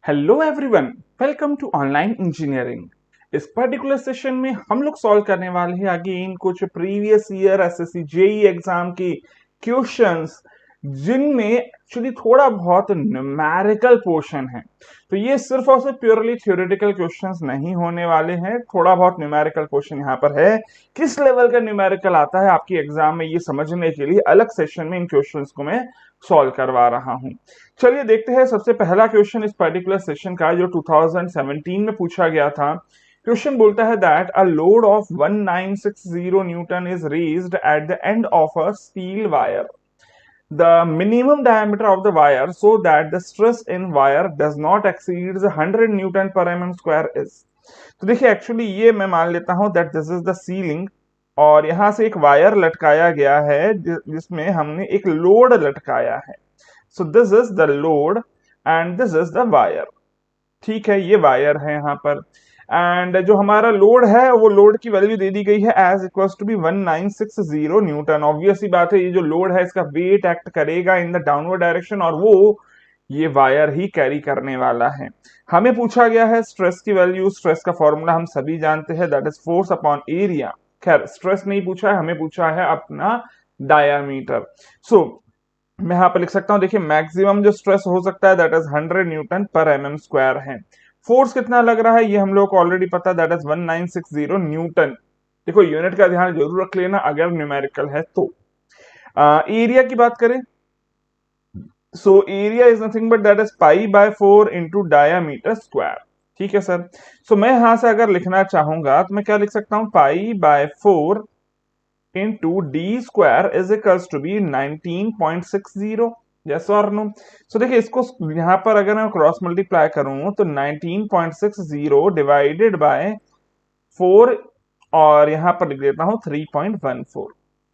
Hello everyone, welcome to online engineering. इस particular session में हम लोग सॉल्व करने वाले हैं अगेन कुछ previous year SSC JE exam के क्वेश्चंस जिनमें एक्चुअली थोड़ा बहुत न्यूमेरिकल पोर्शन है। तो ये सिर्फ और सिर्फ प्योरली थ्योरेटिकल क्वेश्चंस नहीं होने वाले हैं, थोड़ा बहुत न्यूमेरिकल क्वेश्चन यहाँ पर है। किस लेवल का न्यूमेरिकल आता है आपकी एग्जाम में, ये समझने के लिए अलग सेशन में इन क्वेश्चंस को मैं सॉल्व करवा रहा हूं। चलिए देखते हैं सबसे पहला क्वेश्चन इस पर्टिकुलर सेशन का जो 2017 में पूछा गया था। क्वेश्चन बोलता है that a load of 1960 Newton is raised at the end of a steel wire. The minimum diameter of the wire so that the stress in wire does not exceed the 100 Newton per mm square is। तो देखिए actually ये मैं मान लेता हूं that this is the ceiling और यहां से एक वायर लटकाया गया है जिसमें हमने एक लोड लटकाया है। So this is the load and this is the wire. ठीक है, ये वायर है यहाँ पर एंड जो हमारा लोड है वो लोड की वैल्यू दे दी गई है as equals to B 1960 newton. Obvious सी बात है, ये जो लोड है इसका वेट एक्ट करेगा इन द डाउनवर्ड डायरेक्शन और वो ये वायर ही कैरी करने वाला है। हमें पूछा गया है स्ट्रेस की वैल्यू। स्ट्रेस का फॉर्मूला हम सभी जानते हैं, that is force upon area. खैर स्ट्रेस नहीं पूछा है, हमें पूछा है अपना डायामीटर। सो मैं यहाँ पर लिख सकता हूं, देखिए मैक्सिमम जो स्ट्रेस हो सकता है दैट इज 100 न्यूटन पर एमएम स्क्वायर है। फोर्स कितना लग रहा है ये हम लोग को ऑलरेडी पता है, दैट इज 1960 न्यूटन। देखो यूनिट का ध्यान जरूर रख लेना अगर न्यूमेरिकल है तो। एरिया की बात करें, so area is nothing but that is pi by 4 into diameter square. ठीक है सर। सो मैं यहां से अगर लिखना चाहूंगा तो मैं क्या लिख सकता हूं, pi by 4 into d square is equals to be 19.60। Yes और नो। सो देखिए इसको यहां पर अगर मैं क्रॉस मल्टीप्लाई करूं तो 19.60 डिवाइडेड बाय 4 और यहां पर लिख देता हूं 3.14।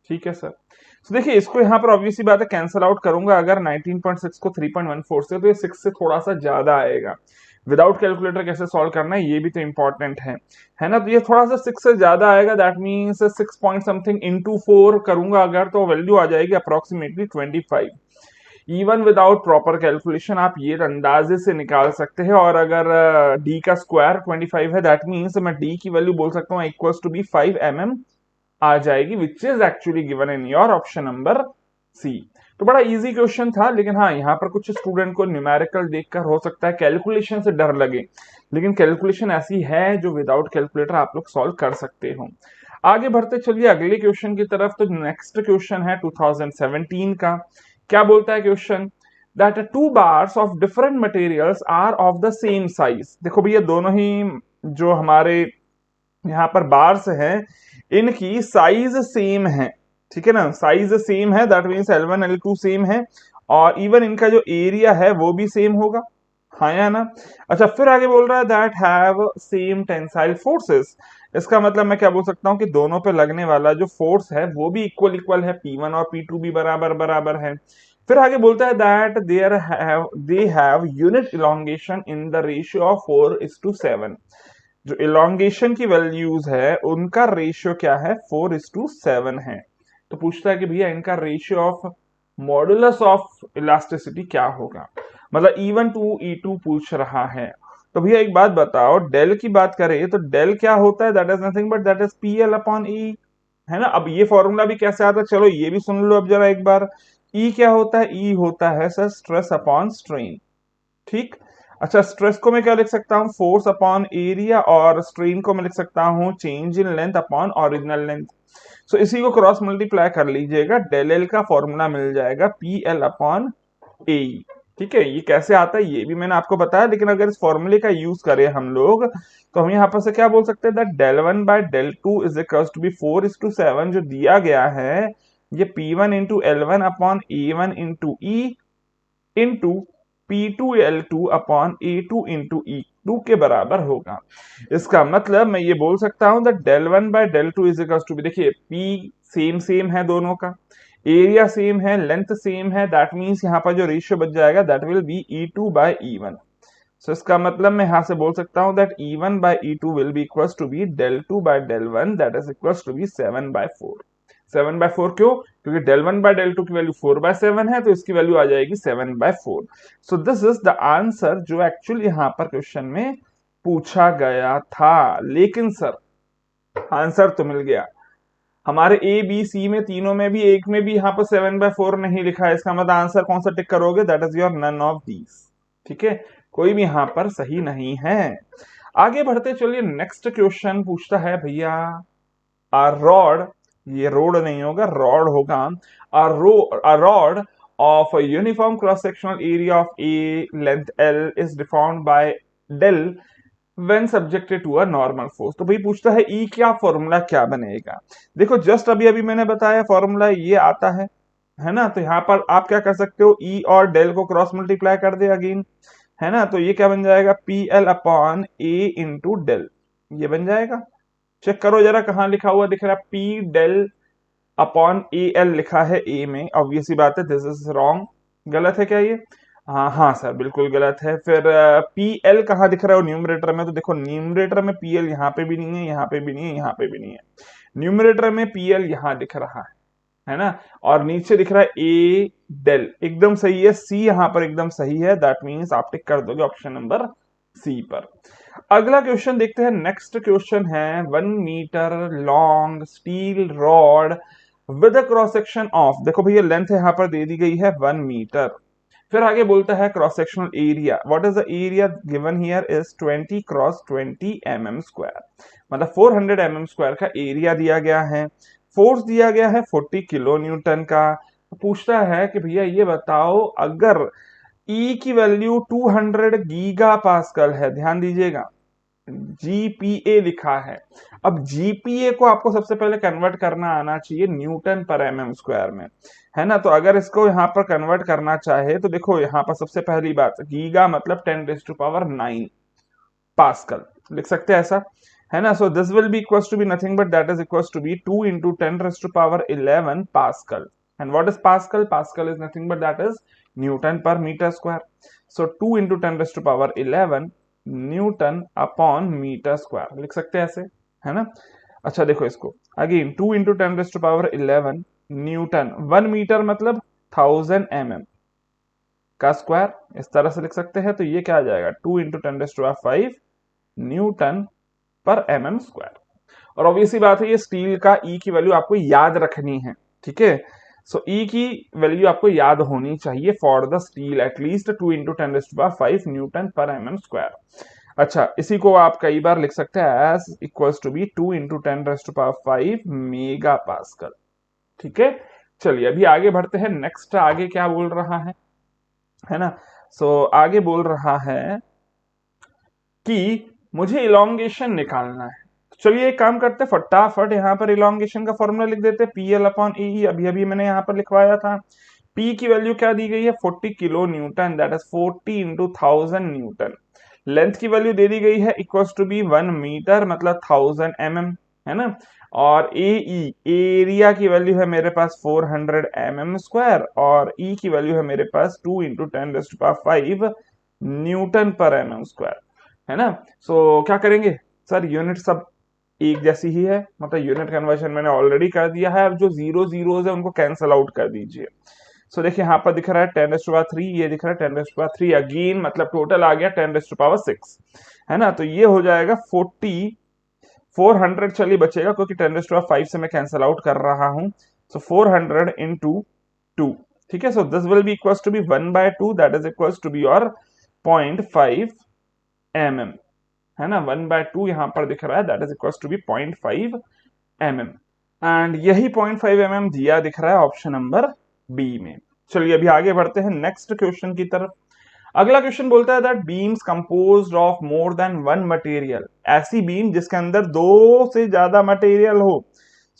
ठीक है सर। तो देखिए इसको यहां पर ऑब्वियसली बात है कैंसिल आउट करूंगा अगर 19.6 को 3.14 से, तो ये 6 से थोड़ा सा ज्यादा आएगा। विदाउट कैलकुलेटर कैसे सॉल्व करना है ये भी तो इंपॉर्टेंट है ना। तो ये थोड़ा सा 6 से ज्यादा आएगा, that means 6 point something into 4 करूंगा अगर, तो वैल्यू आ जाएगी approximately 25। Even without proper calculation आप ये अंदाजे से निकाल सकते हैं। और अगर डी का स्क्वायर 25 है दैट मीन्स मैं डी की वैल्यू बोल सकता हूँ इक्वल्स टू बी 5 mm आ जाएगी, which is actually given in your option number C. तो बड़ा इजी क्वेश्चन था, लेकिन हाँ यहाँ पर कुछ स्टूडेंट को न्यूमेरिकल देखकर हो सकता है कैलकुलेशन से डर लगे, लेकिन कैलकुलेशन ऐसी है जो विदाउट कैलकुलेटर आप लोग सॉल्व कर सकते हो। आगे बढ़ते चलिए अगले क्वेश्चन की तरफ। तो नेक्स्ट क्वेश्चन है 2017 का। क्या बोलता है question, that two bars of different materials are of the same size. देखो भैया दोनों ही जो हमारे यहाँ पर बार्स हैं इनकी साइज सेम है। ठीक है ना, साइज सेम है, that means L1 L2 same है और इवन इनका जो एरिया है वो भी सेम होगा। हाँ या ना। अच्छा फिर आगे बोल रहा है that have same tensile forces. इसका मतलब मैं क्या बोल सकता हूँ कि दोनों पे लगने वाला जो फोर्स है वो भी इक्वल इक्वल है, P1 और P2 भी बराबर बराबर है। फिर आगे बोलता है that they have unit elongation in the ratio of 4:7। जो इलोंगेशन की वैल्यूज है उनका रेशियो क्या है, 4:7 है। तो पूछता है कि भैया इनका ratio of modulus of elasticity क्या होगा, मतलब E1 टू E2 पूछ रहा है। तो भैया एक बात बताओ, डेल की बात करें तो डेल क्या होता है, that is nothing but that is PL upon E, है ना। अब ये फॉर्मूला भी कैसे आता है, चलो ये भी सुन लो अब जरा एक बार। E क्या होता है, E होता है सर स्ट्रेस अपॉन स्ट्रेन। ठीक। अच्छा स्ट्रेस को मैं क्या लिख सकता हूँ, फोर्स अपॉन एरिया, और स्ट्रेन को मैं लिख सकता हूँ change in length upon original length. So इसी को क्रॉस मल्टीप्लाई कर लीजिएगा, डेल एल का फॉर्मूला मिल जाएगा PL अपॉन ए। ठीक है, ये कैसे आता है ये भी मैंने आपको बताया, लेकिन अगर इस फॉर्मूले का यूज करें हम लोग तो हम यहाँ पर से क्या बोल सकते हैं, that del1 by del2 is equals to be 4:7 जो दिया गया है ये P1 into L1 upon A1 into E into P2L2 upon A2 into E2 के बराबर होगा। इसका मतलब मैं ये बोल सकता हूं that del1 by del2 is equals to be, देखिए P सेम सेम है दोनों का, एरिया सेम है, लेंथ सेम है, दैट मींस यहाँ पर जो रेशियो बच जाएगा that will be E2 by E1। So इसका मतलब मैं यहां से बोल सकता हूं that E1 by E2 will be equals to be del2 by del1 that is equals to be 7/4। 7/4 क्यों? क्योंकि del 1 by del 2 की वैल्यू 4/7 है, तो इसकी वैल्यू आ जाएगी 7/4। सो दिस इज द आंसर जो एक्चुअली यहां पर क्वेश्चन में पूछा गया था। लेकिन सर आंसर तो मिल गया हमारे ए बी सी में, तीनों में भी, एक में भी यहाँ पर 7/4 नहीं लिखा है। इसका मतलब आंसर कौन सा टिक करोगे? That is your none of these. ठीक है, कोई भी यहाँ पर सही नहीं है। आगे बढ़ते चलिए, नेक्स्ट क्वेश्चन पूछता है भैया, a rod, ये रोड नहीं होगा, रॉड होगा। a rod of a uniform cross sectional area of a length L is deformed by del when subjected to a normal force। तो भाई पूछता है E क्या फॉर्मूला क्या बनेगा। देखो जस्ट अभी अभी मैंने बताया फॉर्मूला ये आता है ना। तो यहाँ पर आप क्या कर सकते हो, E और डेल को क्रॉस मल्टीप्लाई कर दे अगेन, है ना। तो ये क्या बन जाएगा, पी एल अपॉन ए इंटू डेल, ये बन जाएगा। चेक करो जरा कहाँ लिखा हुआ दिख रहा है, P del upon A L लिखा है ए में, ऑब्वियस बात है दिस इज रॉन्ग। गलत है क्या ये? हाँ हाँ सर बिल्कुल गलत है। फिर पी एल कहाँ दिख रहा है न्यूमरेटर में? तो देखो न्यूमरेटर में पी एल यहाँ पे भी नहीं है, यहाँ पे भी नहीं है, यहाँ पे भी नहीं है। न्यूमरेटर में पी एल यहाँ दिख रहा है ना। और नीचे दिख रहा है ए डेल, एकदम सही है। सी यहाँ पर एकदम सही है, दैट मीन्स आप टिक कर दोगे ऑप्शन नंबर सी पर। अगला क्वेश्चन देखते हैं। नेक्स्ट क्वेश्चन है 1 metre long steel rod with a cross section of, देखो भैया लेंथ यहां पर दे दी गई है 1 मीटर। फिर आगे बोलता है cross sectional area, what is the area given here is 20 cross 20 mm square, मतलब 400 mm स्क्वायर का एरिया दिया गया है। फोर्स दिया गया है 40 किलो न्यूटन का। पूछता है कि भैया ये बताओ, अगर ई की वैल्यू 200 गीगा पास्कल है, ध्यान दीजिएगा जीपीए लिखा है। अब जीपीए को आपको सबसे पहले कन्वर्ट करना आना चाहिए न्यूटन पर एमएम स्क्वायर में, है ना। तो अगर इसको यहाँ पर कन्वर्ट करना चाहे तो देखो यहाँ पर सबसे पहली बात, गीगा मतलब 10⁹ पास्कल लिख सकते हैं ऐसा, है ना। So this will be equals to be nothing but that is equals to be 2 into 10⁻11 pascal. And what is pascal? Pascal is nothing but that is newton per metre square. So 2 into 10⁻11 newton upon metre square लिख सकते हैं ऐसे, है ना। अच्छा देखो इसको again, 2 into 10⁻11 Newton, 1 metre मतलब 1000 mm का स्क्वायर, इस तरह से लिख सकते हैं। तो ये क्या आ जाएगा, 2 into 10⁵ newton per mm square. और ऑब्वियसली बात है ये स्टील का ई की वैल्यू आपको याद रखनी है, ठीक है। सो ई की वैल्यू आपको याद होनी चाहिए for the steel, at least 2 into 10⁵ newton per mm square. अच्छा इसी को आप कई बार लिख सकते हैं as equals to be 2 into 10⁵ mega pascal, ठीक है। चलिए अभी आगे बढ़ते हैं। नेक्स्ट आगे क्या बोल रहा है ना। सो आगे बोल रहा है कि मुझे इलोंगेशन निकालना है। चलिए एक काम करते हैं, फटाफट यहाँ पर इलोंगेशन का फॉर्मूला लिख देते हैं, पी एल अपॉन ई, अभी अभी मैंने यहाँ पर लिखवाया था। पी की वैल्यू क्या दी गई है, 40 kilo Newton, that is 40 into 1000 Newton. Length की वैल्यू दे दी गई है इक्वल्स टू बी 1 मीटर मतलब 1000 mm, है ना। और ए एरिया की वैल्यू है मेरे पास 400 mm स्क्वायर, और ई की वैल्यू है मेरे पास 2 into 10⁵ newton per mm square, है ना। सो क्या करेंगे सर, यूनिट सब एक जैसी ही है, मतलब यूनिट कन्वर्जन मैंने ऑलरेडी कर दिया है। अब जो जीरो जीरोज है उनको कैंसिल आउट कर दीजिए। सो देखिए यहाँ पर दिख रहा है 10⁻3, ये दिख रहा है 10⁻3 अगेन, मतलब टोटल आ गया 10⁻6, है ना। तो ये हो जाएगा 400, चलिए बचेगा क्योंकि 10⁻5 से मैं कैंसिल आउट कर रहा हूं। सो 400 into 2, ठीक है। So this will be equals to be 1/2, that is equals to be your 0.5 mm, है ना। 1/2 यहां पर दिख रहा है, that is equals to be 0.5 mm, एंड यही 0.5 mm दिया दिख रहा है ऑप्शन नंबर बी में। चलिए अभी आगे बढ़ते हैं नेक्स्ट क्वेश्चन की तरफ। अगला क्वेश्चन बोलता है that beams composed of more than one material, ऐसी बीम जिसके अंदर दो से ज्यादा मटेरियल हो।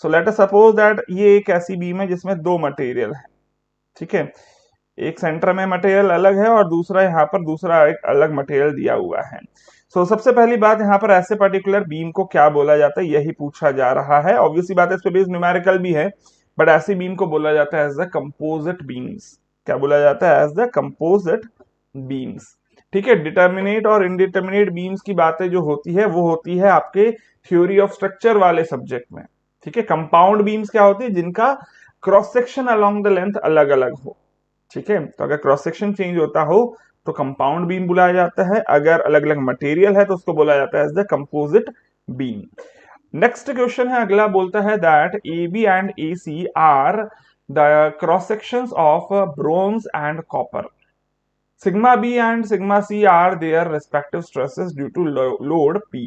So let us suppose that ये एक ऐसी बीम है जिसमें दो मटेरियल है, ठीक है। एक सेंटर में मटेरियल अलग है और दूसरा यहाँ पर दूसरा एक अलग मटेरियल दिया हुआ है। सो सबसे पहली बात यहाँ पर ऐसे पर्टिकुलर बीम को क्या बोला जाता है, यही पूछा जा रहा है। ऑब्वियसली बात है इस पे बेस न्यूमेरिकल भी है, बट ऐसी बीम को बोला जाता है एज द कंपोजिट बीम्स। क्या बोला जाता है, एज द कंपोजिट बीम्स, ठीक है। डिटर्मिनेट और इनडिटर्मिनेट बीम्स की बातें जो होती है वो होती है आपके थ्योरी ऑफ स्ट्रक्चर वाले सब्जेक्ट में, ठीक है, कंपाउंड बीम्स क्या होती है, जिनका cross section along the length अलग अलग हो। ठीक है, तो अगर क्रॉस सेक्शन चेंज होता हो तो कंपाउंड बीम बुलाया जाता है, अगर अलग अलग मटेरियल है तो उसको बोला जाता है as the composite beam. Next question है, अगला बोलता है that A B and A C are the cross sections of bronze and copper. Sigma B and sigma C are their respective stresses due to load P,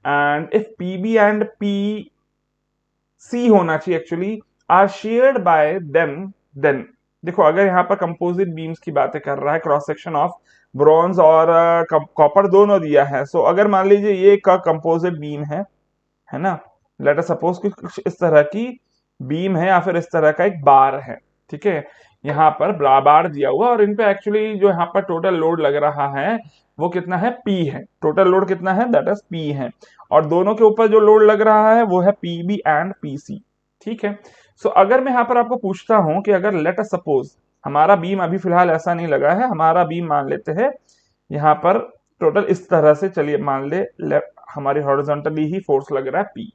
and if PB and PC होना चाहिए actually, are shared by them, then देखो अगर यहाँ पर composite beams की बातें कर रहा है, क्रॉस सेक्शन ऑफ ब्रॉन्ज और कॉपर दोनों दिया है, सो अगर मान लीजिए ये का कंपोजिट बीम है ना, लेट अस सपोज कुछ इस तरह की बीम है या फिर इस तरह का एक बार है। ठीक है, यहाँ पर बार दिया हुआ और इन पे एक्चुअली जो यहाँ पर टोटल लोड लग रहा है वो कितना है, पी है, टोटल लोड कितना है, दैट इज पी है, और दोनों के ऊपर जो लोड लग रहा है वो है पीबी एंड पीसी। ठीक है, सो अगर मैं यहाँ पर आपको पूछता हूं कि अगर लेट अस सपोज हमारा बीम अभी फिलहाल ऐसा नहीं लगा है, हमारा बीम मान लेते हैं यहाँ पर टोटल इस तरह से, चलिए मान ले हमारी हॉरिजॉन्टली ही फोर्स लग रहा है पी।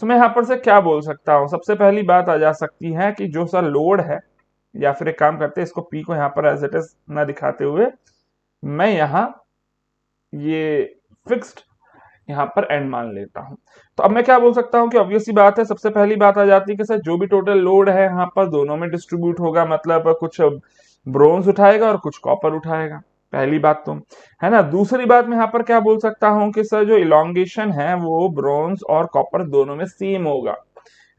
सो मैं यहाँ पर से क्या बोल सकता हूँ, सबसे पहली बात आ जा सकती है कि जो सा लोड है, या फिर एक काम करते हैं इसको पी को यहाँ पर एज इट इज ना दिखाते हुए मैं यहाँ ये फिक्स्ड यहाँ पर एंड मान लेता हूं। तो अब मैं क्या बोल सकता हूं कि ऑब्वियस सी बात है, सबसे पहली बात आ जाती है कि सर जो भी टोटल लोड है यहाँ पर दोनों में डिस्ट्रीब्यूट होगा, मतलब कुछ ब्रोंज उठाएगा और कुछ कॉपर उठाएगा, पहली बात तो है ना। दूसरी बात मैं यहाँ पर क्या बोल सकता हूँ कि सर जो इलोंगेशन है वो ब्रोंज और कॉपर दोनों में सेम होगा,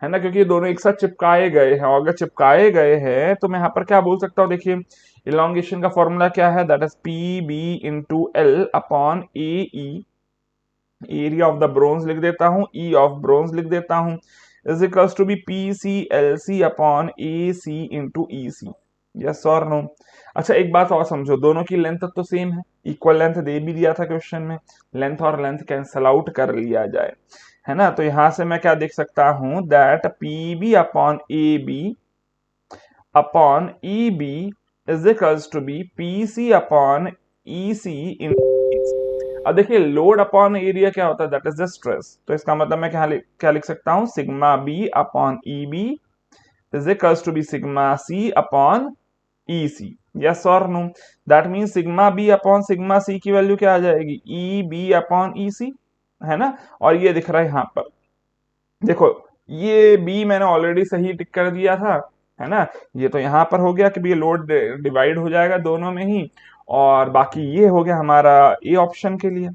है ना, क्योंकि ये दोनों एक साथ चिपकाए गए हैं, और अगर चिपकाए गए हैं तो मैं यहाँ पर क्या बोल सकता हूँ, देखिए इलोंगेशन का फॉर्मूला क्या है, that is P B into L upon A E, area of the bronze लिख देता हूं, ई ऑफ ब्रोंज लिख देता हूं, is equals to B P C L C upon A C into E C. Yes और no. अच्छा एक बात और समझो, दोनों की लेंथ तो सेम है, इक्वल लेंथ दे भी दिया था क्वेश्चन में, लेंथ और लेंथ कैंसल आउट कर लिया जाए, है ना, तो यहां से मैं क्या देख सकता हूं, that P B upon A B upon E B is equals to B P C upon E C in. अब देखिए लोड अपॉन एरिया क्या होता है, दैट इज द स्ट्रेस, तो इसका मतलब मैं क्या लिख सकता हूं, sigma B upon E B is equals to B sigma C upon E C. Yes और no, that mean sigma B upon sigma C की वैल्यू क्या आ जाएगी, ई बी अपॉन ई सी, है ना, और ये दिख रहा है यहाँ पर, देखो ये बी मैंने ऑलरेडी सही टिक कर दिया था, है ना, ये तो यहां पर हो गया कि ये लोड डिवाइड हो जाएगा दोनों में ही, और बाकी ये हो गया हमारा ए ऑप्शन के लिए।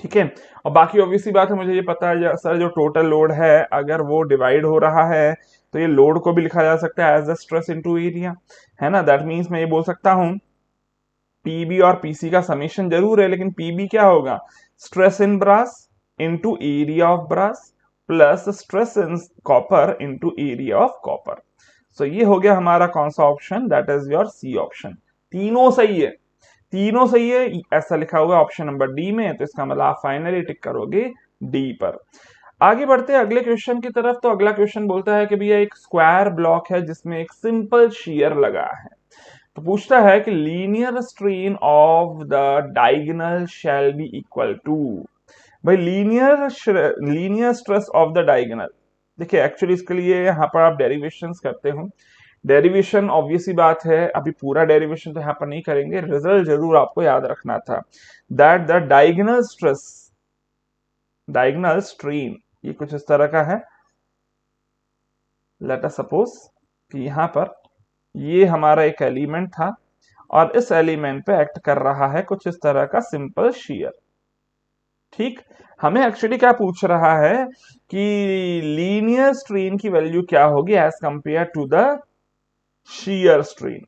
ठीक है, और बाकी ऑब्वियसली बात है, मुझे ये पता है सर जो टोटल लोड है अगर वो डिवाइड हो रहा है तो ये लोड को भी लिखा जा सकता है as the stress into area, है ना, दैट मींस मैं ये बोल सकता हूं पीबी और पीसी का समीशन जरूर है, लेकिन पीबी क्या होगा, stress in brass into area of brass plus stress in copper into area of copper. So ये हो गया हमारा कौन सा option, that is your C option. तीनों सही है, तीनों सही है, ऐसा लिखा हुआ ऑप्शन नंबर डी में, तो इसका मतलब आप फाइनली टिक करोगे डी पर। आगे बढ़ते हैं अगले क्वेश्चन की तरफ। तो अगला क्वेश्चन बोलता है कि भैया एक स्क्वायर ब्लॉक है जिसमें एक सिंपल शियर लगा है, तो पूछता है कि linear strain of the diagonal shall be equal to, भाई linear stress of the diagonal, देखिए एक्चुअली इसके लिए यहाँ पर आप डेरिवेशंस करते हो, डेरिवेशन ऑब्वियस ही बात है, अभी पूरा डेरिवेशन तो यहाँ पर नहीं करेंगे, रिजल्ट जरूर आपको याद रखना था, that the diagonal stress, diagonal strain ये कुछ इस तरह का है, लेट अस सपोज कि यहाँ पर ये हमारा एक एलिमेंट था और इस एलिमेंट पे एक्ट कर रहा है कुछ इस तरह का सिंपल शियर। ठीक, हमें एक्चुअली क्या पूछ रहा है कि लीनियर स्ट्रेन की वैल्यू क्या होगी as compare to the shear strain.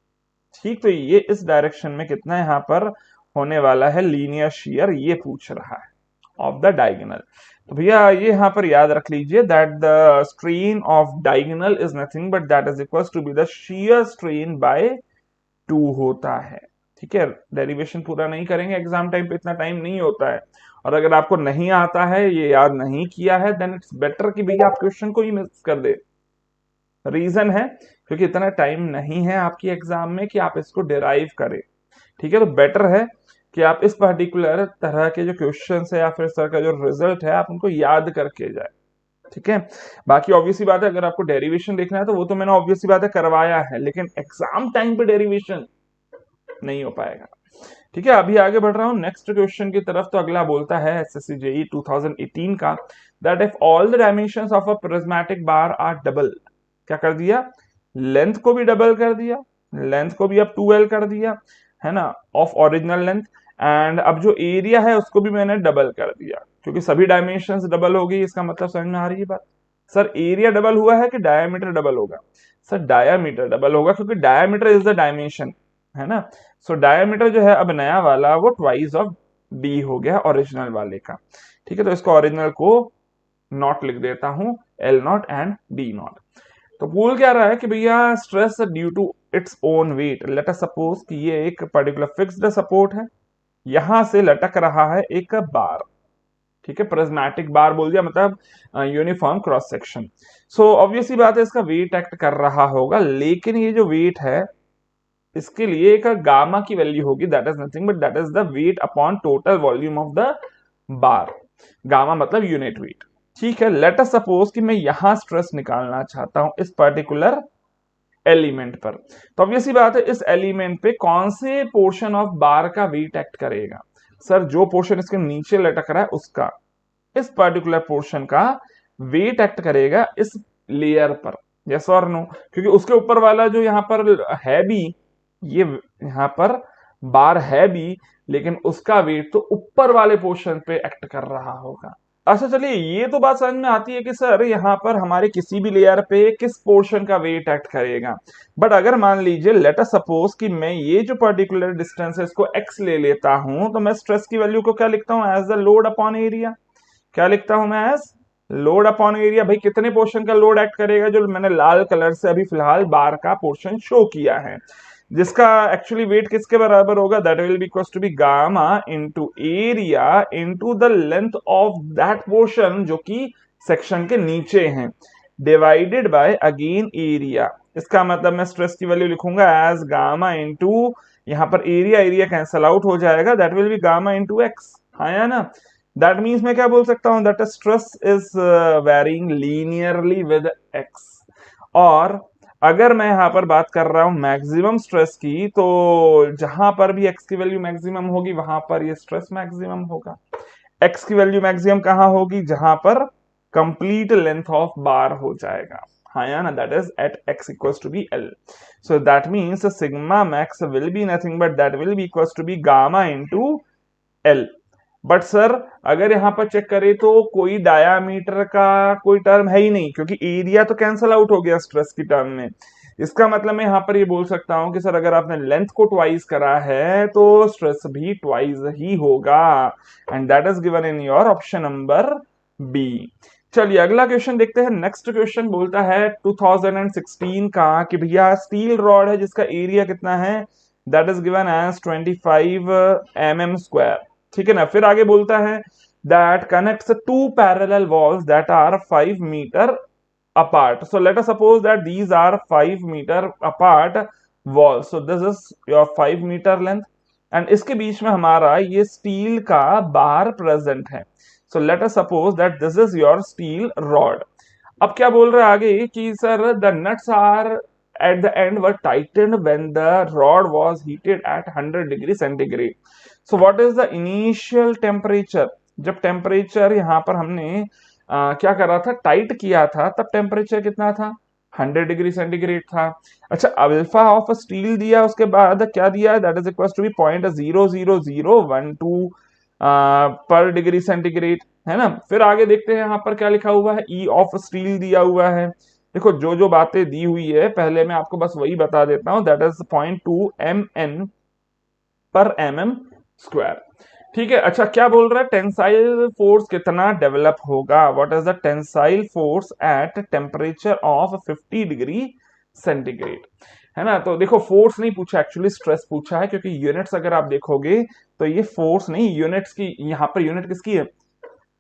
ठीक, तो ये इस डायरेक्शन में कितना यहाँ पर होने वाला है लीनियर शियर, ये पूछ रहा है ऑफ द डायगोनल। तो भैया ये यहाँ पर याद रख लीजिए that the strain of diagonal is nothing but that is equals to be the shear strain by 2 होता है। ठीक है, डेरिवेशन पूरा नहीं करेंगे, एग्जाम टाइम पे इतना टाइम नहीं होता है, और अगर आपको नहीं आता है, ये याद नहीं किया है, देन इट्स बेटर कि भैया आप क्वेश्चन को ही मिस कर दे। रीजन है क्योंकि इतना टाइम नहीं है आपकी एग्जाम में कि आप इसको डिराइव करें। ठीक है, तो बेटर है कि आप इस पर्टिकुलर तरह के जो क्वेश्चन है या फिर इस तरह का जो रिजल्ट है आप उनको याद करके जाए। ठीक है। बाकी ऑब्वियसली बात है, अगर आपको डेरिवेशन देखना है तो वो तो मैंने ऑब्वियसली बात है करवाया है, लेकिन एग्जाम टाइम पे डेरिवेशन नहीं हो पाएगा। ठीक है, अभी आगे बढ़ रहा हूं नेक्स्ट क्वेश्चन की तरफ। तो अगला बोलता है एसएससी जेई 2018 का, that if all the dimensions of a prismatic bar are double, क्या कर दिया, लेंथ को भी डबल कर दिया, लेंथ को भी अब 2L कर दिया, है ना, ऑफ ओरिजिनल लेंथ, एंड अब जो एरिया है उसको भी मैंने डबल कर दिया, क्योंकि सभी डायमेंशंस डबल हो गई। इसका मतलब समझ में आ रही है बात? सर एरिया डबल हुआ है कि डायमीटर डबल होगा? सर डायमीटर डबल होगा, क्योंकि डायमीटर इज द डायमेंशन, है ना। सो डायमीटर जो है अब नया वाला वो ट्वाइस ऑफ डी हो गया ओरिजिनल वाले का। ठीक है, तो इसको ओरिजिनल को नॉट लिख देता हूं, L naught and D naught. तो बोल क्या रहा है कि भैया stress due to its own weight, let us suppose कि ये एक पर्टिकुलर फिक्स्ड सपोर्ट है, यहां से लटक रहा है एक बार। ठीक है, प्रिज्मेटिक बार बोल दिया, मतलब uniform cross section. So obviously बात है इसका वेट एक्ट कर रहा होगा, लेकिन ये जो वेट है इसके लिए एक गामा की वैल्यू होगी, that is nothing but that is the weight upon total volume of the bar. Gamma मतलब यूनिट वेट। ठीक है, लेट अस सपोज कि मैं यहां स्ट्रेस निकालना चाहता हूं इस पर्टिकुलर एलिमेंट पर। तो ऑब्वियसली बात है इस एलिमेंट पे कौन से पोर्शन ऑफ बार का वेट एक्ट करेगा? सर जो पोर्शन इसके नीचे लटक रहा है उसका, इस पर्टिकुलर पोर्शन का वेट एक्ट करेगा इस लेयर पर, यस और नो? क्योंकि उसके ऊपर वाला जो यहाँ पर है भी, ये यहाँ पर बार है भी, लेकिन उसका वेट तो ऊपर वाले पोर्शन पे एक्ट कर रहा होगा। अच्छा चलिए, ये तो बात समझ में आती है कि सर यहाँ पर हमारे किसी भी लेयर पे किस पोर्शन का वेट एक्ट करेगा। बट अगर मान लीजिए लेट अस सपोज कि मैं ये जो पर्टिकुलर डिस्टेंस है इसको x ले लेता हूं, तो मैं स्ट्रेस की वैल्यू को क्या लिखता हूं? As the load upon area. क्या लिखता हूं मैं? As load upon area. भाई कितने पोर्शन का लोड एक्ट करेगा? जो मैंने लाल कलर से अभी फिलहाल बार का पोर्शन शो किया है, जिसका एक्चुअली वेट किसके बराबर होगा? That will be equals to be gamma into area into the length of that portion जो कि सेक्शन के नीचे है, डिवाइडेड बाय अगेन एरिया। इसका मतलब मैं स्ट्रेस की वैल्यू लिखूंगा एज गामा इनटू, यहां पर एरिया एरिया कैंसल आउट हो जाएगा, that will B gamma into x. हाँ या ना? दैट मीन्स मैं क्या बोल सकता हूं? That stress is varying linearly with x. और अगर मैं यहां पर बात कर रहा हूं मैक्सिमम स्ट्रेस की, तो जहां पर भी एक्स की वैल्यू मैक्सिमम होगी वहां पर ये स्ट्रेस मैक्सिमम होगा। एक्स की वैल्यू मैक्सिमम कहां होगी? जहां पर कंप्लीट लेंथ ऑफ बार हो जाएगा। हाँ या ना? That is at x equals to be L. So that means sigma max will be nothing but that will be equals to be gamma into L. But sir अगर यहां पर check करें तो कोई डायामीटर का कोई टर्म है ही नहीं, क्योंकि एरिया तो कैंसल आउट हो गया स्ट्रेस की टर्म में। इसका मतलब मैं यहां पर ये बोल सकता हूं कि सर अगर आपने लेंथ को ट्वाइस करा है तो स्ट्रेस भी ट्वाइस ही होगा, and that is given in your option number B. चलिए अगला क्वेश्चन देखते हैं। नेक्स्ट क्वेश्चन बोलता है 2016 का कि भैया स्टील रॉड है जिसका एरिया कितना है? That is given as 25 mm square. ठीक है ना? फिर आगे बोलता है that connects to parallel walls that are 5 metre apart. So let us suppose that these are 5 meter apart walls. So this is your 5 meter length and इसके बीच में हमारा ये स्टील का बार प्रेजेंट है. So let us suppose that this is your steel rod. अब क्या बोल रहा है आगे कि sir the nuts are at the end were tightened when the rod was heated at 100 degree centigrade. So what is the initial temperature? जब temperature यहाँ पर हमने क्या करा था, टाइट किया था, तब टेम्परेचर कितना था? 100 डिग्री सेंटीग्रेड था। अच्छा अल्फा ऑफ स्टील दिया, उसके बाद क्या दिया? That is equal to be 0.00012 per degree centigrade, है ना। फिर आगे देखते हैं यहाँ पर क्या लिखा हुआ है, ई ऑफ स्टील दिया हुआ है। देखो जो जो बातें दी हुई है पहले मैं आपको बस वही बता देता हूं, दैट इज 0.2 mn पर mm स्क्वायर। ठीक है। अच्छा क्या बोल रहा है? टेंसाइल फोर्स कितना डेवलप होगा? What is the tensile force at temperature of 50 degree centigrade, है ना। तो देखो फोर्स नहीं पूछा, एक्चुअली स्ट्रेस पूछा है, क्योंकि यूनिट्स अगर आप देखोगे तो ये फोर्स नहीं, यूनिट्स की, यहाँ पर यूनिट किसकी है?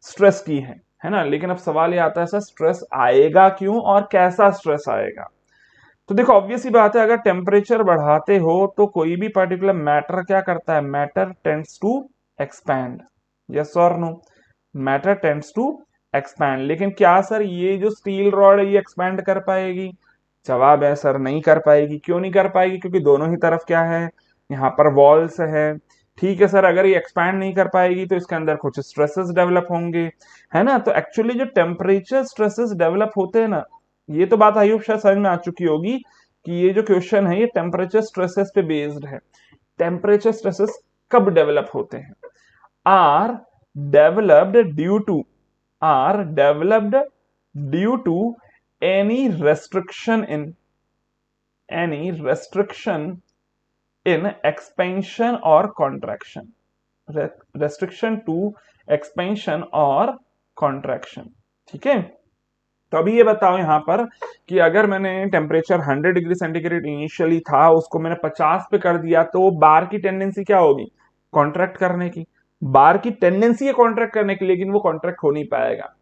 स्ट्रेस की है ना। लेकिन अब सवाल ये आता है सर स्ट्रेस आएगा क्यों और कैसा स्ट्रेस आएगा? तो देखो ऑब्वियस ही बात है, अगर टेम्परेचर बढ़ाते हो तो कोई भी पर्टिकुलर मैटर क्या करता है? Matter tends to expand, yes और no? Matter tends to expand. लेकिन क्या सर ये जो स्टील रॉड है ये एक्सपैंड कर पाएगी? जवाब है सर नहीं कर पाएगी। क्यों नहीं कर पाएगी? क्योंकि दोनों ही तरफ क्या है, यहाँ पर वॉल्स है। ठीक है सर, अगर ये एक्सपैंड नहीं कर पाएगी तो इसके अंदर कुछ स्ट्रेसेस डेवलप होंगे, है ना। तो एक्चुअली जो टेम्परेचर स्ट्रेसेस डेवलप होते हैं ना, ये तो बात आई होप शायद समझ में आ चुकी होगी कि ये जो क्वेश्चन है ये टेम्परेचर स्ट्रेसेस पे बेस्ड है। टेम्परेचर स्ट्रेसेस कब डेवलप होते हैं? Are developed due to are developed due to any restriction in any restriction in expansion or contraction, restriction to expansion or contraction। ठीक है, तो अभी ये बताओ यहां पर कि अगर मैंने टेम्परेचर 100 डिग्री सेंटीग्रेड इनिशियली था, उसको मैंने 50 पे कर दिया, तो बार की टेंडेंसी क्या होगी? कॉन्ट्रैक्ट करने की। बार की टेंडेंसी है कॉन्ट्रैक्ट करने की, लेकिन वो कॉन्ट्रैक्ट हो नहीं पाएगा,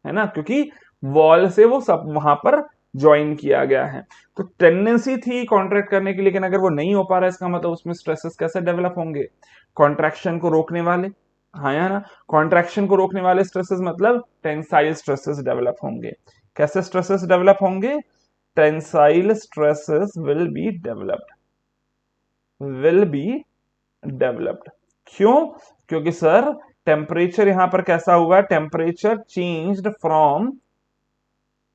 है ना, क्योंकि वॉल से वो सब वहां पर ज्वाइन किया गया है। तो टेंडेंसी थी कॉन्ट्रैक्ट करने की, लेकिन अगर वो नहीं हो पा रहा है, इसका मतलब उसमें स्ट्रेसेस कैसे डेवलप होंगे? कॉन्ट्रैक्शन को रोकने वाले, हाँ या ना। कॉन्ट्रैक्शन को रोकने वाले स्ट्रेसेस मतलब टेंसाइल स्ट्रेसेस डेवलप होंगे। कैसे स्ट्रेसेस डेवलप होंगे? Tensile stresses will be developed. क्यों? क्योंकि सर टेम्परेचर यहां पर कैसा हुआ? Temperature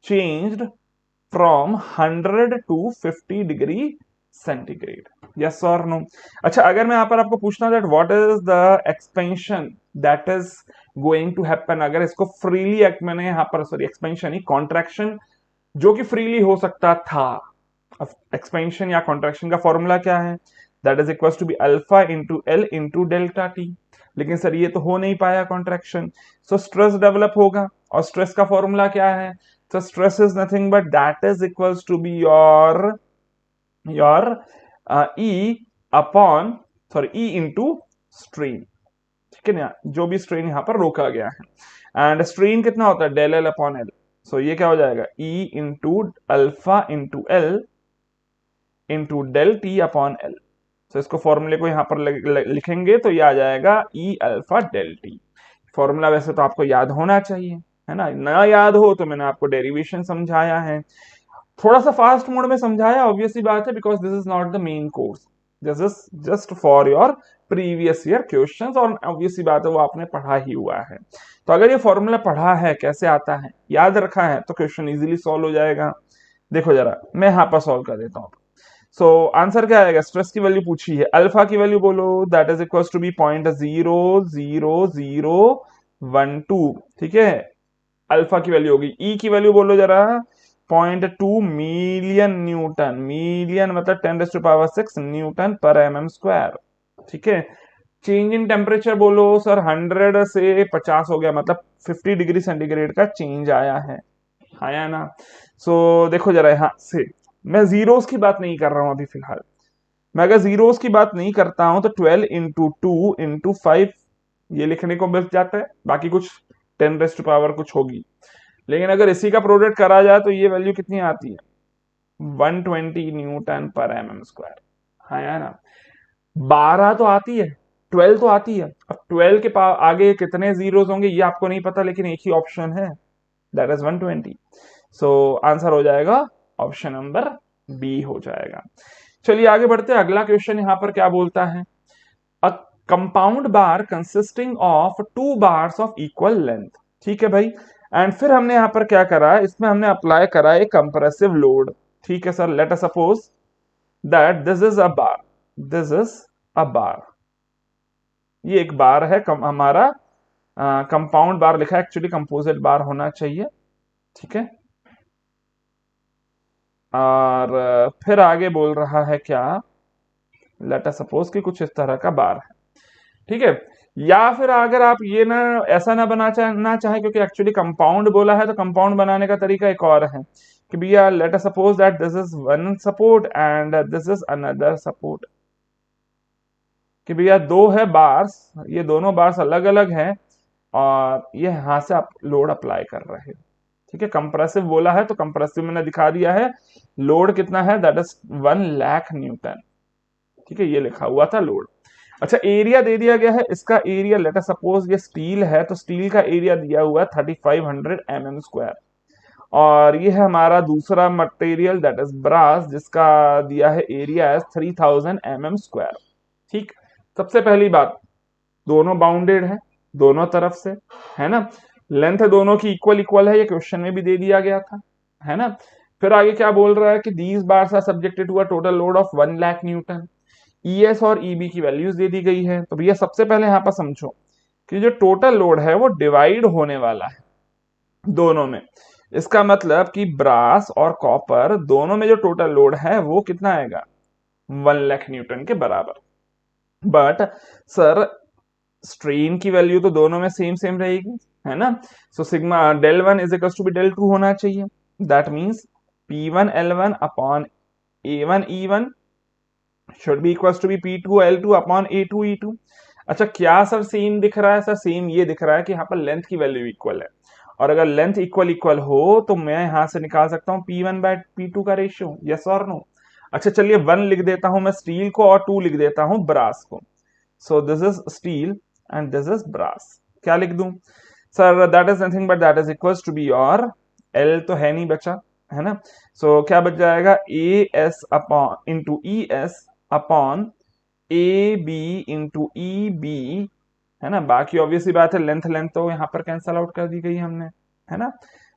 changed from 100 to 50 degree centigrade. Yes और नो? अच्छा, अगर मैं यहां पर आपको पूछना that what is the expansion that is going to happen, अगर इसको फ्रीली मैंने यहां पर सॉरी एक्सपेंशन ही कॉन्ट्रैक्शन जो कि फ्रीली हो सकता था, एक्सपेंशन या कॉन्ट्रैक्शन का फॉर्मूला क्या है? That is equal to be alpha into L into delta T. लेकिन सर ये तो हो नहीं पाया कॉन्ट्रैक्शन, सो स्ट्रेस डेवलप होगा। और स्ट्रेस का फॉर्मूला क्या है? So stress is nothing but that is equals to be your E upon E into strain। ठीक है ना, जो भी स्ट्रेन यहाँ पर रोका गया है। एंड स्ट्रेन कितना होता है? Del L upon L. So ये क्या हो जाएगा? E into alpha into L into del T upon L. तो इसको फॉर्मूले को यहाँ पर लिखेंगे तो ये आ जाएगा E alpha del T. Formula वैसे तो आपको याद होना चाहिए, है ना याद हो तो मैंने आपको डेरिवेशन समझाया है, थोड़ा सा फास्ट मोड में समझाया, ऑब्वियसली बात है, because this is not the main course, this is just for your previous year questions, और ऑब्वियसली बात है वो आपने पढ़ा ही हुआ है। तो अगर ये फॉर्मूला पढ़ा है, कैसे आता है, याद रखा है, तो क्वेश्चन इजीली सॉल्व हो जाएगा। देखो जरा मैं यहाँ पर सॉल्व कर देता हूँ। सो आंसर क्या आएगा? स्ट्रेस की वैल्यू पूछी है, अल्फा की वैल्यू बोलो, that is equal to be 0.00012। ठीक है, अल्फा की वैल्यू होगी। ई की वैल्यू बोलो जरा, 0.2 मिलियन न्यूटन, मिलियन मतलब 10⁻⁶ न्यूटन पर mm स्क्वायर। ठीक है, चेंज इन टेम्परेचर बोलो सर, 100 से 50 हो गया, मतलब 50 डिग्री सेंटीग्रेड का चेंज आया है, आया ना। सो देखो जरा यहां से, मैं जीरोस की बात नहीं कर रहा हूं अभी फिलहाल। मैं अगर जीरोस की बात नहीं करता हूं तो 12 इंटू 2 इंटू 5 ये लिखने को मिल जाता है, बाकी कुछ 10⁻⁴ कुछ होगी। लेकिन अगर इसी का प्रोडक्ट करा जाए तो ये वैल्यू कितनी आती है? 120 न्यूटन पर mm स्क्वायर, हाँ या ना। 12 तो आती है, 12 तो आती है। अब 12 के आगे कितने जीरोस होंगे ये आपको नहीं पता, लेकिन एक ही ऑप्शन है, दैट इज 120। सो आंसर हो जाएगा ऑप्शन नंबर बी हो जाएगा। चलिए आगे बढ़ते हैं, अगला क्वेश्चन यहां पर क्या बोलता है? A compound bar consisting of 2 bars of equal length. ठीक है भाई, एंड फिर हमने यहां पर क्या करा, इसमें हमने अप्लाई करा एक कंप्रेसिव लोड। ठीक है sir, let us suppose that this is a bar, this is a bar, ये एक बार है, हमारा कंपाउंड बार लिखा है, एक्चुअली कंपोजिट बार होना चाहिए। ठीक है, और फिर आगे बोल रहा है क्या, लेट अस सपोज कि कुछ इस तरह का बार है। ठीक है, या फिर अगर आप ये ना ऐसा ना ना चाहे, क्योंकि एक्चुअली कंपाउंड बोला है, तो कंपाउंड बनाने का तरीका एक और है कि भैया late us suppose that this is one support and this is another support, कि भैया दो है बार्स, ये दोनों बार्स अलग अलग हैं और ये यहां से आप लोड अप्लाई कर रहे हैं। ठीक है, कंप्रेसिव बोला है तो कंप्रेसिव मैंने दिखा दिया है, लोड कितना है, दैट इज 1 लाख न्यूटन। ठीक है, ये लिखा हुआ था लोड। अच्छा, एरिया दे दिया गया है, इसका एरिया लेट अस सपोज ये स्टील है तो स्टील का एरिया दिया हुआ है 3500 mm²। और ये है हमारा दूसरा मटेरियल दैट इज ब्रास, जिसका दिया है एरिया एज 3000 mm²। ठीक, सबसे पहली बात, दोनों बाउंडेड है दोनों तरफ से, है ना। लेंथ दोनों की इक्वल इक्वल है, ये क्वेश्चन में भी दे दिया गया था, है ना। फिर आगे क्या बोल रहा है कि these bars are subjected to a total load of 1 lakh newton. ES और ईबी की वैल्यूज दे दी गई है। तो भैया सबसे पहले यहां पर समझो कि जो टोटल लोड है वो डिवाइड होने वाला है दोनों में। इसका मतलब कि ब्रास और कॉपर दोनों में जो टोटल लोड है वो कितना आएगा, 1 लाख न्यूटन के बराबर। बट सर स्ट्रेन की वैल्यू तो दोनों में सेम सेम रहेगी, है ना। So sigma del one is equal to be del two होना चाहिए। That means P1L1 upon A1E1 should be equal to be P2L2 upon A2E2। अच्छा, क्या सर सेम दिख रहा है? सर सेम ये दिख रहा है कि यहाँ पर लेंथ की वैल्यू इक्वल है, और अगर लेंथ इक्वल इक्वल हो तो मैं यहां से निकाल सकता हूँ P1/P2 का रेशियो, यस और नो। अच्छा चलिए 1 लिख देता हूं मैं स्टील को और 2 लिख देता हूं ब्रास को। So this is steel and this is brass. क्या लिख दूं sir? That is nothing but that is equal to be, और एल तो है नहीं बचा, है ना। सो क्या बच जाएगा, A S upon into E S upon A B into E B, है ना। बाकी ऑब्वियसली बात है, लेंथ लेंथ तो यहाँ पर कैंसल आउट कर दी गई हमने, है ना।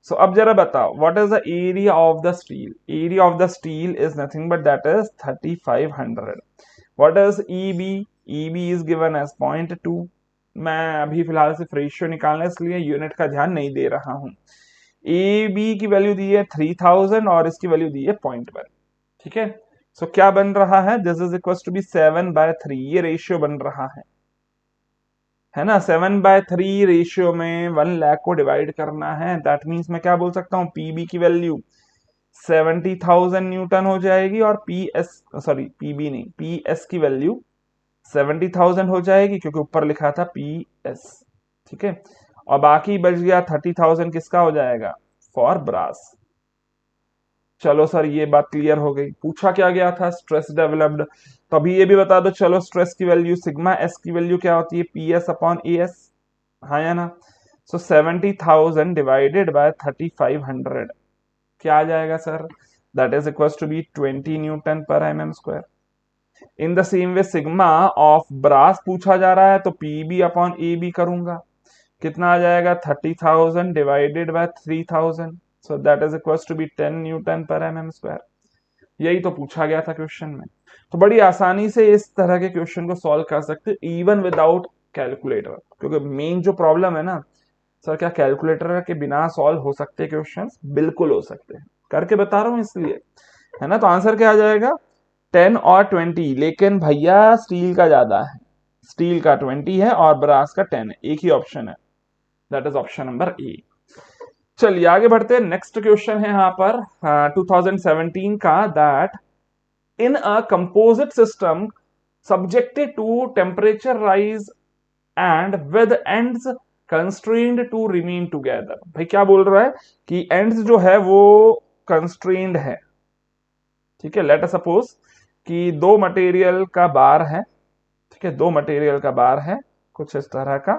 सो अब जरा बताओ what is the area of the steel? Area of the steel is nothing but that is 3500। What is EB? EB is given as 0.2। मैं अभी फिलहाल सिर्फ रेशियो निकालना, इसलिए यूनिट का ध्यान नहीं दे रहा हूं। ए बी की वैल्यू दी है 3000 और इसकी वैल्यू दी है 0.1। ठीक है, सो क्या बन रहा है, this is equal to be 7/3, ये रेशियो बन रहा है ना। 7/3 रेशियो में 1 लाख को डिवाइड करना है। दैट मीन्स मैं क्या बोल सकता हूँ, पीबी की वैल्यू 70,000 न्यूटन हो जाएगी, और पी एस, सॉरी पीबी नहीं, पी एस की वैल्यू 70,000 हो जाएगी, क्योंकि ऊपर लिखा था पी एस। ठीक है, और बाकी बच गया 30,000 किसका हो जाएगा, फॉर ब्रास। चलो सर ये बात क्लियर हो गई। पूछा क्या गया था, स्ट्रेस डेवलप्ड। तो अभी ये भी बता दो चलो, स्ट्रेस की वैल्यू सिग्मा एस की वैल्यू क्या होती है, P S upon A S, हाँ या ना। सो 70,000 डिवाइडेड बाय 3500 क्या आ जाएगा sir, that is equal to be 20 newton per mm²। In the same way sigma of brass पूछा जा रहा है, तो पीबी अपॉन ए बी करूंगा, कितना आ जाएगा, 30,000 divided by 3000, so that is equal to be 10 newton per mm²। यही तो पूछा गया था क्वेश्चन में। तो बड़ी आसानी से इस तरह के क्वेश्चन को सॉल्व कर सकते इवन विदाउट कैलकुलेटर, क्योंकि मेन जो प्रॉब्लम है ना सर, क्या कैलकुलेटर के बिना सॉल्व हो सकते क्वेश्चन? बिल्कुल हो सकते हैं, करके बता रहा हूं इसलिए, है ना। तो आंसर क्या आ जाएगा, 10 और 20, लेकिन भैया स्टील का ज्यादा है, स्टील का 20 है और ब्रास का 10 है, एक ही ऑप्शन है, that is option number A. चलिए आगे बढ़ते हैं, नेक्स्ट क्वेश्चन है यहाँ पर 2017 का, that in a composite system subjected to temperature rise and with ends constrained to remain together। भाई क्या बोल रहा है कि ends जो है वो constrained है। ठीक है, लेट अस सपोज कि दो मटेरियल का बार है, ठीक है, दो मटेरियल का बार है, कुछ इस तरह का,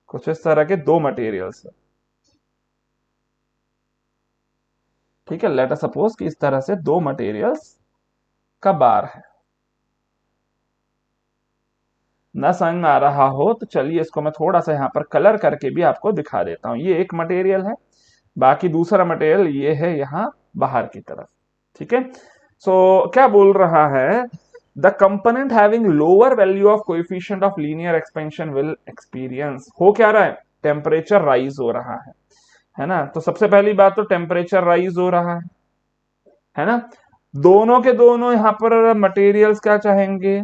कुछ इस तरह के दो मटेरियल्स है। ठीक है, लेट अस सपोज कि इस तरह से दो मटेरियल्स का बार है। ना समझ में आ रहा हो तो चलिए इसको मैं थोड़ा सा यहाँ पर कलर करके भी आपको दिखा देता हूं। ये एक मटेरियल है, बाकी दूसरा मटेरियल ये है यहाँ बाहर की तरफ। ठीक है, सो क्या बोल रहा है, the component having lower value of coefficient of linear expansion will experience, हो क्या रहा है, टेम्परेचर राइज हो रहा है ना। तो सबसे पहली बात तो टेम्परेचर राइज हो रहा है ना। दोनों के दोनों यहाँ पर मटेरियल्स क्या चाहेंगे,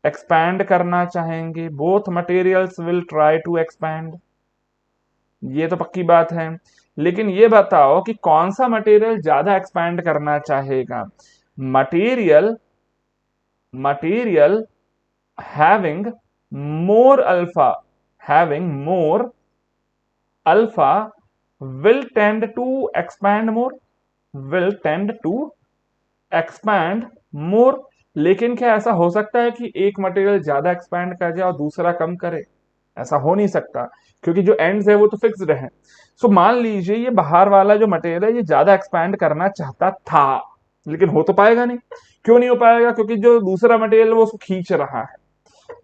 एक्सपैंड करना चाहेंगे, both materials will try to expand, ये तो पक्की बात है। लेकिन ये बताओ कि कौन सा मटेरियल ज्यादा एक्सपैंड करना चाहेगा, material material having more alpha, having more alpha will tend to expand more, will tend to expand more, लेकिन क्या ऐसा हो सकता है कि एक मटेरियल ज्यादा एक्सपैंड कर जाए और दूसरा कम करे? ऐसा हो नहीं सकता, क्योंकि जो एंड्स है वो तो फिक्स्ड है। सो मान लीजिए ये बाहर वाला जो मटेरियल है ये ज्यादा एक्सपैंड करना चाहता था, लेकिन हो तो पाएगा नहीं। क्यों नहीं हो पाएगा? क्योंकि जो दूसरा मटेरियल है वो उसको खींच रहा है।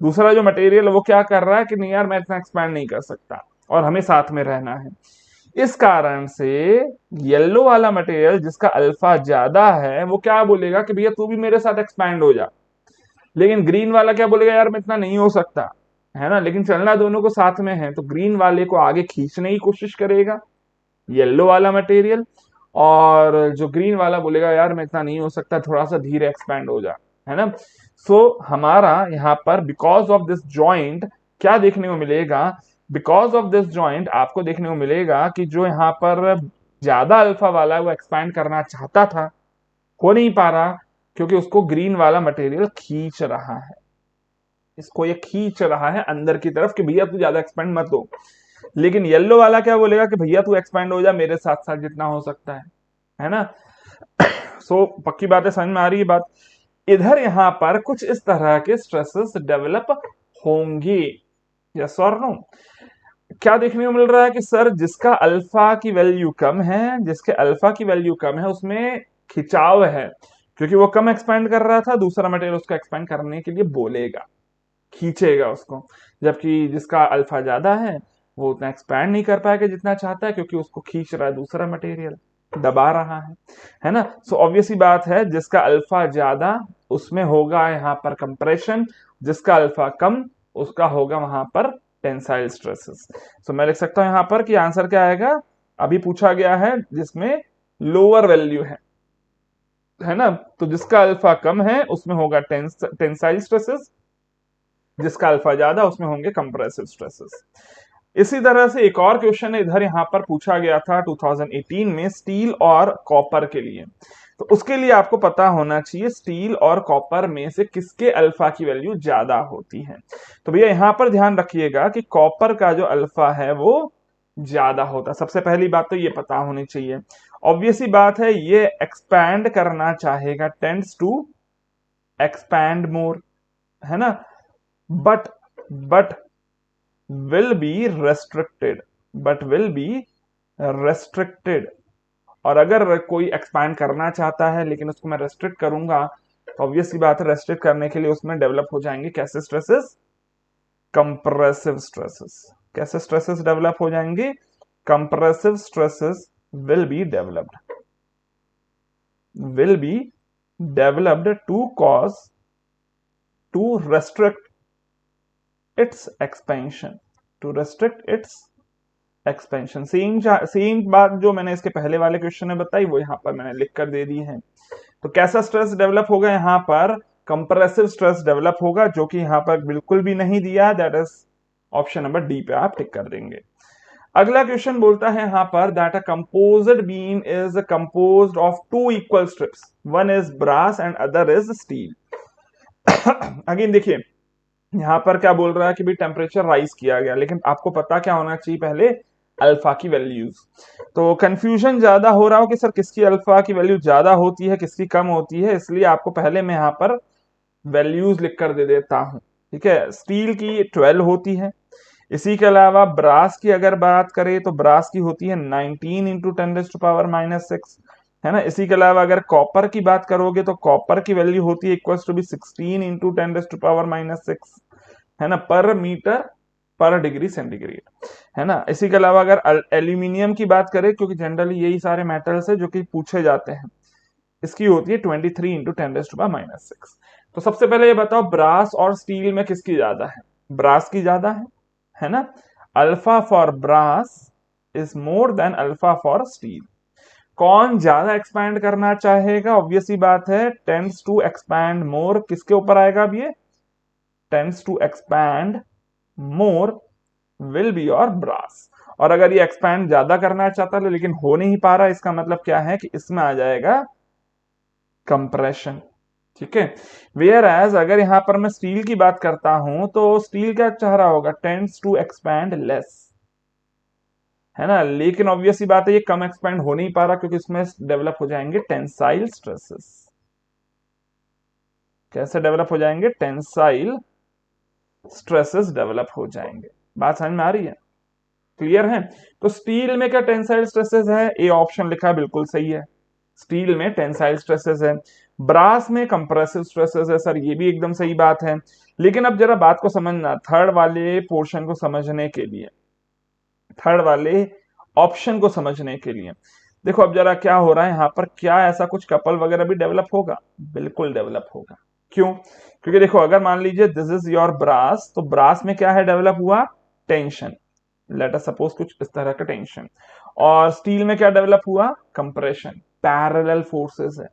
दूसरा जो मटेरियल है वो क्या कर रहा है कि नहीं यार मैं इतना एक्सपैंड नहीं कर सकता और हमें साथ में रहना है। इस कारण से येलो वाला मटेरियल जिसका अल्फा ज्यादा है वो क्या बोलेगा कि भैया तू भी मेरे साथ एक्सपैंड हो जा। लेकिन ग्रीन वाला क्या बोलेगा, यार मैं इतना नहीं हो सकता, है ना, लेकिन चलना दोनों को साथ में है, तो ग्रीन वाले को आगे खींचने की कोशिश करेगा येलो वाला मटेरियल। और जो ग्रीन वाला बोलेगा यार मैं इतना नहीं हो सकता, थोड़ा सा धीरे एक्सपैंड हो जा, है ना। सो हमारा यहाँ पर बिकॉज ऑफ दिस जॉइंट क्या देखने को मिलेगा? बिकॉज ऑफ दिस जॉइंट आपको देखने को मिलेगा कि जो यहाँ पर ज्यादा अल्फा वाला है वो एक्सपैंड करना चाहता था, हो नहीं पा रहा, क्योंकि उसको ग्रीन वाला मटेरियल खींच रहा है। इसको ये खींच रहा है अंदर की तरफ कि भैया तू ज्यादा एक्सपेंड मत हो। लेकिन येलो वाला क्या बोलेगा कि भैया तू एक्सपेंड हो जा मेरे साथ साथ जितना हो सकता है ना। सो पक्की बात है, समझ में आ रही है बात? इधर यहां पर कुछ इस तरह के स्ट्रेसेस डेवलप होंगे, यस और नो? क्या देखने को मिल रहा है कि सर जिसका अल्फा की वैल्यू कम है, जिसके अल्फा की वैल्यू कम है उसमें खिंचाव है, क्योंकि वो कम एक्सपेंड कर रहा था, दूसरा मटेरियल उसको एक्सपेंड करने के लिए बोलेगा, खींचेगा उसको। जबकि जिसका अल्फा ज्यादा है वो उतना एक्सपैंड नहीं कर पाएगा जितना चाहता है, क्योंकि उसको खींच रहा है दूसरा मटेरियल, दबा रहा है ना। सो ऑब्वियस ही बात है, जिसका अल्फा ज्यादा उसमें होगा यहाँ पर कंप्रेशन, जिसका अल्फा कम उसका होगा वहां पर टेंसाइल स्ट्रेसेस। सो मैं लिख सकता हूं यहाँ पर कि आंसर क्या आएगा? अभी पूछा गया है जिसमें लोअर वैल्यू है ना, तो जिसका अल्फा कम है उसमें होगा टेंसाइल स्ट्रेसेस, जिसका अल्फा ज्यादा उसमें होंगे कंप्रेसिव स्ट्रेसेस। इसी तरह से एक और क्वेश्चन है इधर यहां पर पूछा गया था 2018 में स्टील और कॉपर के लिए। तो उसके लिए आपको पता होना चाहिए स्टील और कॉपर में से किसके अल्फा की वैल्यू ज्यादा होती है। तो भैया यहां पर ध्यान रखिएगा कि कॉपर का जो अल्फा है वो ज्यादा होता है। सबसे पहली बात तो ये पता होनी चाहिए। ऑब्वियस ही बात है ये एक्सपैंड करना चाहेगा, टेंड्स टू एक्सपैंड मोर, है ना। But but will be restricted, but will be restricted। और अगर कोई एक्सपैंड करना चाहता है लेकिन उसको मैं रेस्ट्रिक्ट करूंगा, तो ऑब्वियस सी बात है रेस्ट्रिक्ट करने के लिए उसमें डेवलप हो जाएंगे कैसे स्ट्रेसेस? Compressive stresses. कैसे स्ट्रेसेस डेवलप हो जाएंगे? Compressive stresses will be developed, will be developed to cause, to restrict its expansion, to restrict its expansion. Same बात जो मैंने इसके पहले वाले क्वेश्चन में बताई वो यहाँ पर मैंने लिख कर दे दी है। तो कैसा स्ट्रेस डेवलप होगा यहाँ पर? कंप्रेसिव स्ट्रेस डेवलप होगा, जो कि यहाँ पर बिल्कुल भी नहीं दिया, that is option number D पे आप टिक कर देंगे। अगला क्वेश्चन बोलता है यहाँ पर that a composite beam is composed of two equal strips, one is brass and other is steel. Again देखिए यहां पर क्या बोल रहा है कि भी टेम्परेचर राइज किया गया, लेकिन आपको पता क्या होना चाहिए पहले? अल्फा की वैल्यूज। तो कंफ्यूजन ज्यादा हो रहा हो कि सर किसकी अल्फा की वैल्यू ज्यादा होती है किसकी कम होती है, इसलिए आपको पहले मैं यहां पर वैल्यूज लिख कर दे देता हूं। ठीक है, स्टील की 12 होती है। इसी के अलावा ब्रास की अगर बात करें तो ब्रास की होती है 19 इंटू 10⁻⁻6, है ना। इसी के अलावा अगर कॉपर की बात करोगे तो कॉपर की वैल्यू होती है इक्वल्स टू बी 16 इंटू 10⁻⁻6, है ना, पर मीटर पर डिग्री सेंटीग्रेड, है ना। इसी के अलावा अगर एल्यूमिनियम की बात करें, क्योंकि जनरली यही सारे मेटल्स है जो कि पूछे जाते हैं, इसकी होती है 23 इंटू 10⁻⁻6। तो सबसे पहले ये बताओ ब्रास और स्टील में किसकी ज्यादा है? ब्रास की ज्यादा है ना। Alpha for brass is more than alpha for steel. कौन ज्यादा एक्सपैंड करना चाहेगा? ऑब्वियस ही बात है टेंड्स टू एक्सपैंड मोर, किसके ऊपर आएगा अब ये? Tends to expand more will be your brass. और अगर ये एक्सपैंड ज्यादा करना चाहता है लेकिन हो नहीं पा रहा, इसका मतलब क्या है कि इसमें आ जाएगा कंप्रेशन। ठीक है, वेयर एज अगर यहां पर मैं स्टील की बात करता हूं तो स्टील क्या चाह रहा होगा? टेंड्स टू एक्सपैंड लेस, है ना। लेकिन ऑब्वियस ही बात है ये कम एक्सपैंड हो नहीं पा रहा, क्योंकि इसमें डेवलप हो जाएंगे टेंसाइल स्ट्रेसेस। कैसे डेवलप हो जाएंगे? टेंसाइल स्ट्रेसेस डेवलप हो जाएंगे। बात समझ में आ रही है? क्लियर है? तो स्टील में क्या टेंसाइल स्ट्रेसेस है? ए ऑप्शन लिखा है, बिल्कुल सही है। स्टील में टेंसाइल स्ट्रेसेस है। ब्रास में कंप्रेसिव स्ट्रेसेस है सर, ये भी एकदम सही बात है। लेकिन अब जरा बात को समझना, थर्ड वाले पोर्शन को समझने के लिए, थर्ड वाले ऑप्शन को समझने के लिए देखो अब जरा क्या हो रहा है यहाँ पर। क्या ऐसा कुछ कपल वगैरह भी डेवलप होगा? बिल्कुल डेवलप होगा। क्यों? क्योंकि देखो अगर मान लीजिए दिस इज योर ब्रास, तो ब्रास में क्या है डेवलप हुआ? टेंशन। लेट अस सपोज कुछ इस तरह का टेंशन। और स्टील में क्या डेवलप हुआ? कंप्रेशन। पैरेलल फोर्सेस है,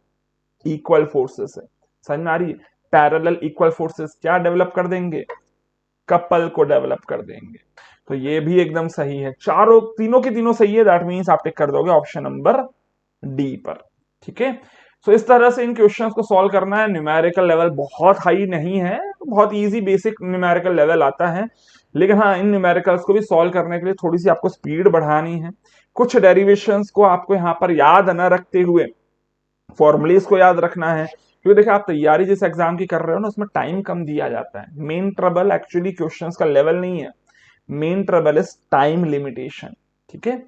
इक्वल फोर्सेस है। समझ में आ रही है? पैरेलल इक्वल फोर्सेस क्या डेवलप कर देंगे? कपल को डेवलप कर देंगे। तो ये भी एकदम सही है, चारों तीनों की तीनों सही है। दैट मीन्स आप टिक कर दोगे ऑप्शन नंबर डी पर। ठीक है, सो इस तरह से इन क्वेश्चंस को सॉल्व करना है। न्यूमेरिकल लेवल बहुत हाई नहीं है, बहुत इजी बेसिक न्यूमेरिकल लेवल आता है। लेकिन हाँ, इन न्यूमेरिकल्स को भी सॉल्व करने के लिए थोड़ी सी आपको स्पीड बढ़ानी है। कुछ डेरिवेशंस को आपको यहाँ पर याद न रखते हुए फॉर्मुलेस को याद रखना है। क्योंकि देखिए आप तैयारी जिस एग्जाम की कर रहे हो ना, उसमें टाइम कम दिया जाता है। मेन ट्रबल एक्चुअली क्वेश्चंस का लेवल नहीं है, main trouble is time limitation. ठीक है,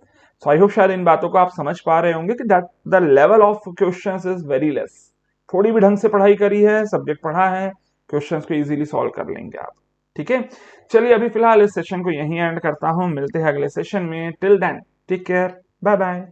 सो आई होप शायद इन बातों को आप समझ पा रहे होंगे कि that the level of questions is very less. थोड़ी भी ढंग से पढ़ाई करी है, सब्जेक्ट पढ़ा है, क्वेश्चंस को इजीली सॉल्व कर लेंगे आप। ठीक है, चलिए अभी फिलहाल इस सेशन को यहीं एंड करता हूं। मिलते हैं अगले सेशन में। Till then take care, bye bye.